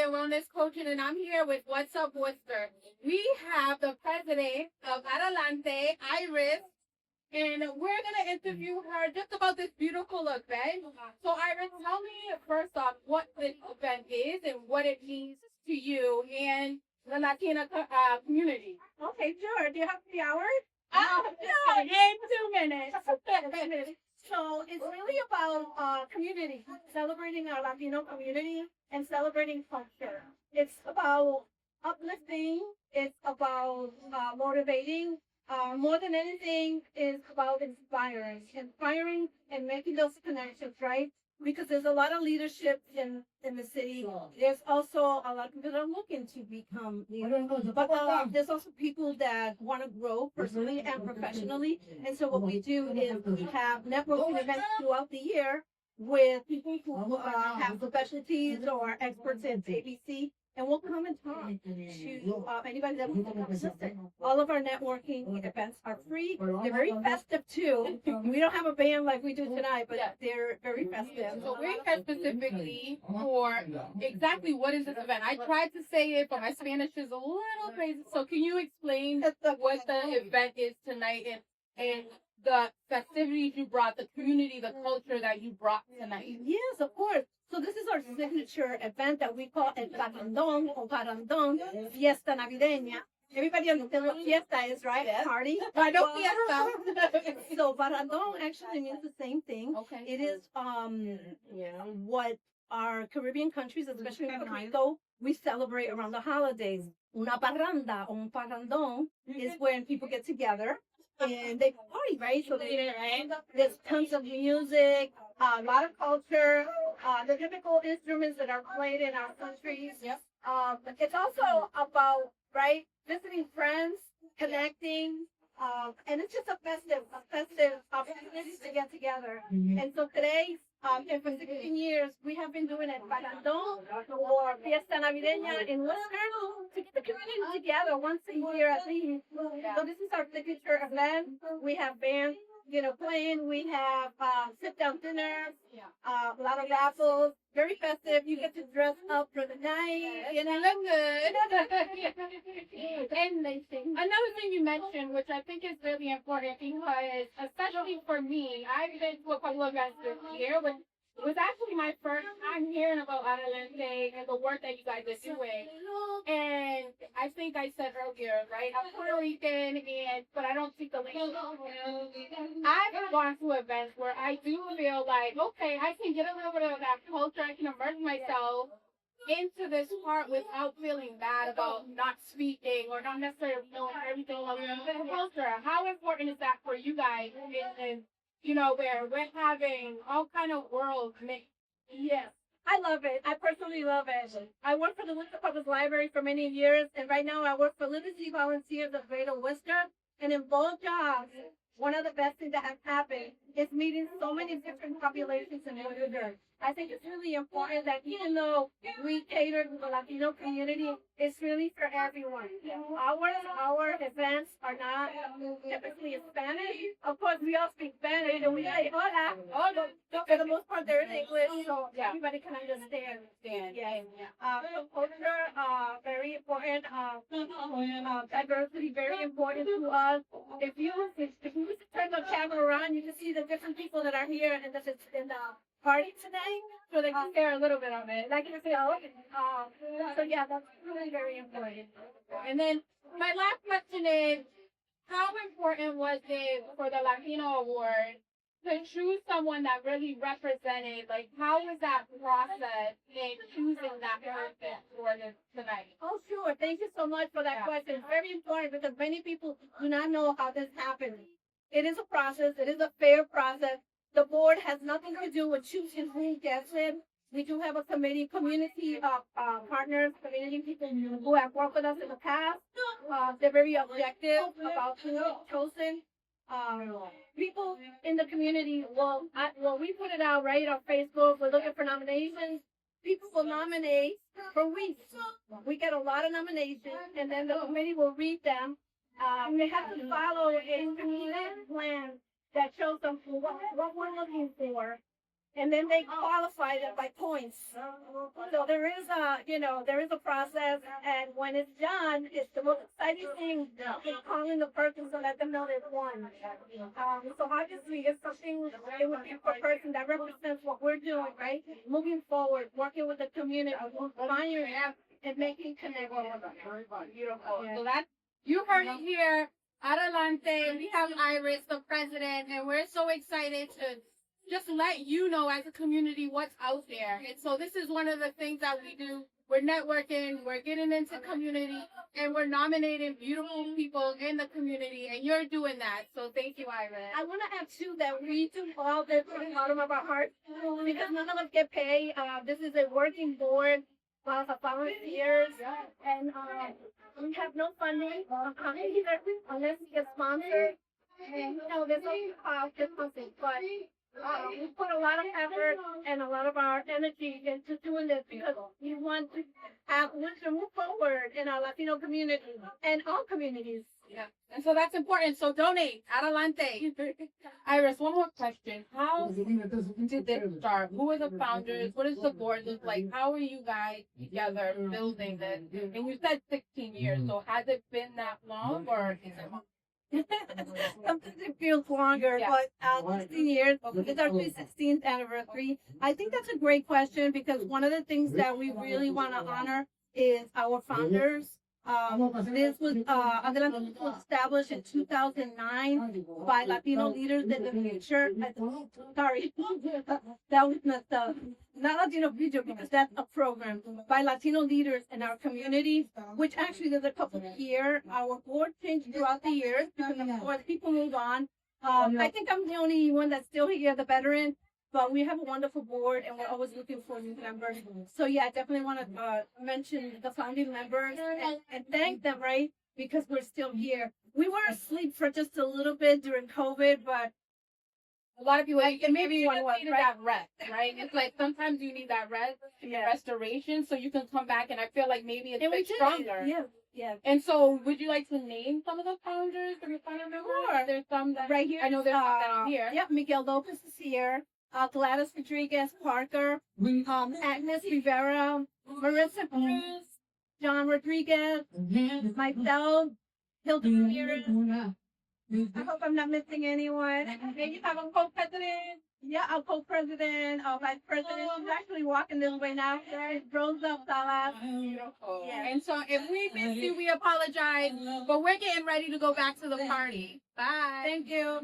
and wellness coaching, and I'm here with What's Up Worcester. We have the president of Adelante, Iris, and we're going to interview her just about this beautiful event. So, Iris, tell me first off what this event is and what it means to you and the Latina community. Okay, sure. Do you have 3 hours? No, in 2 minutes. So it's really about community, celebrating our Latino community and celebrating culture. It's about uplifting. It's about motivating. More than anything, it's about inspiring and making those connections, right? Because there's a lot of leadership in the city. There's also a lot of people that are looking to become leaders. But there's also people that want to grow personally and professionally. And so what we do is we have networking events throughout the year with people who have specialties or experts in ABC. And we'll come and talk to anybody that wants to come visit. All of our networking events are free. They're very festive too. We don't have a band like we do tonight, but they're very festive. So we're here specifically for exactly what is this event. I tried to say it, but my Spanish is a little crazy. So can you explain what the event is tonight and the festivities you brought, the community, the culture that you brought tonight? Yes, of course. So this is our signature event that we call El Parrandón, Fiesta Navideña. Everybody understands what fiesta is, right? Yes. Party. I know fiesta. So Parrandón actually means the same thing. Okay. It is what our Caribbean countries, especially Puerto Rico, we celebrate around the holidays. Una parranda, un parrandón, is when people get together and they party, right? So there's tons of music, a lot of culture, the typical instruments that are played in our countries. Yep. It's also about, right, visiting friends, connecting, and it's just a festive opportunity to get together. And so today, and for 16 years, we have been doing it Parrandón or Fiesta Navideña in Worcester to get the community together once a year at least. So this is our signature event. We have bands, playing. We have sit-down dinners, a lot of raffles. Very festive. You get to dress up for the night. Look good. And another thing you mentioned, which I think is really important, because especially for me, I've been to a couple of events this year, which was actually my first time hearing about Adelante and the work that you guys are doing. And I think I said earlier, right? I'm Puerto Rican, but I don't speak the language. I've gone to events where I do feel like, okay, I can get a little bit of that culture. I can immerse myself into this part without feeling bad about not speaking or not necessarily knowing everything about the culture. How important is that for you guys? And where we're having all kind of worlds mixed? Yes. I love it. I personally love it. I worked for the Worcester Public Library for many years, and right now I work for Literacy Volunteers of Greater Worcester. And in both jobs, one of the best things that has happened is meeting so many different populations in Worcester. I think it's really important that even though we cater to the Latino community, it's really for everyone. Our events are not typically in Spanish. Of course, we all speak Spanish, and we say hola. For the most part, they're in English, so everybody can understand. Yeah. So culture, very important. Diversity, very important to us. If you turn the camera around, you can see the different people that are here in the party today, so they can share a little bit of it. Like you said, so yeah, that's really very important. And then my last question is, how important was it for the Latino Award to choose someone that really represented, like, how was that process in choosing that person for this tonight? Oh, sure. Thank you so much for that question. It's very important because many people do not know how this happens. It is a process. It is a fair process. The board has nothing to do with choosing who gets it. We do have a community of partners, community people who have worked with us in the past. They're very objective about who is chosen. People in the community, we put it out right on Facebook. We're looking for nominations. People will nominate for weeks. We get a lot of nominations, and then the committee will read them. They have to follow a plan that shows them what we're looking for. and then they qualify them by points. So there is a process, and when it's done, it's the most exciting thing is calling the person to let them know they've won. So obviously it's something, it would be a person that represents what we're doing, right? Moving forward, working with the community, finding and making connections. Beautiful. So that's, you heard it here. Adelante, we have Iris, the president, and we're so excited to just let you know as a community what's out there. And so this is one of the things that we do. We're networking, we're getting into community, and we're nominating beautiful people in the community, and you're doing that. So thank you, Iris. I want to add too that we do all this from the bottom of our heart because none of us get paid. This is a working board of volunteers, and we have no funding either unless we get sponsored. And there's no cost, just something, but we put a lot of effort and a lot of our energy into doing this because we want to move forward in our Latino community and all communities. Yeah, and so that's important. So donate. Adelante. Iris, one more question. How did this start? Who are the founders? What does the board look like? How are you guys together building this? And you said 16 years, so has it been that long or is it more? Sometimes it feels longer, Yeah. but 16 years, it's our 16th anniversary. I think that's a great question because one of the things that we really want to honor is our founders. This was Adelante was established in 2009 by Latino leaders in the future. Sorry, that was messed up. Not Latino future because that's a program by Latino leaders in our community, which actually there's a couple here. Our board changed throughout the years because of course people move on. I think I'm the only one that's still here, the veteran. But we have a wonderful board, and we're always looking for new members. So yeah, I definitely want to mention the founding members and thank them, right? Because we're still here. We were asleep for just a little bit during COVID, but a lot of people, maybe you one just was, needed right? that rest, right? It's like sometimes you need that rest, restoration, so you can come back, and I feel like maybe it's a bit stronger. Yeah, yeah. And so, would you like to name some of the founders or the founder members? Sure. There's some that Right here. I know there's some that are here. Yep, Miguel Lopez is here. Gladys Rodriguez Parker, Agnes Rivera, Marissa Cruz, John Rodriguez, myself, Hilda Ramirez. I hope I'm not missing anyone. Maybe you have a co-president. Yeah, our co-president, our vice president. She's actually walking this way now. There's Rosa Salas. Beautiful. Yeah. And so, if we missed you, we apologize, but we're getting ready to go back to the party. Bye. Thank you.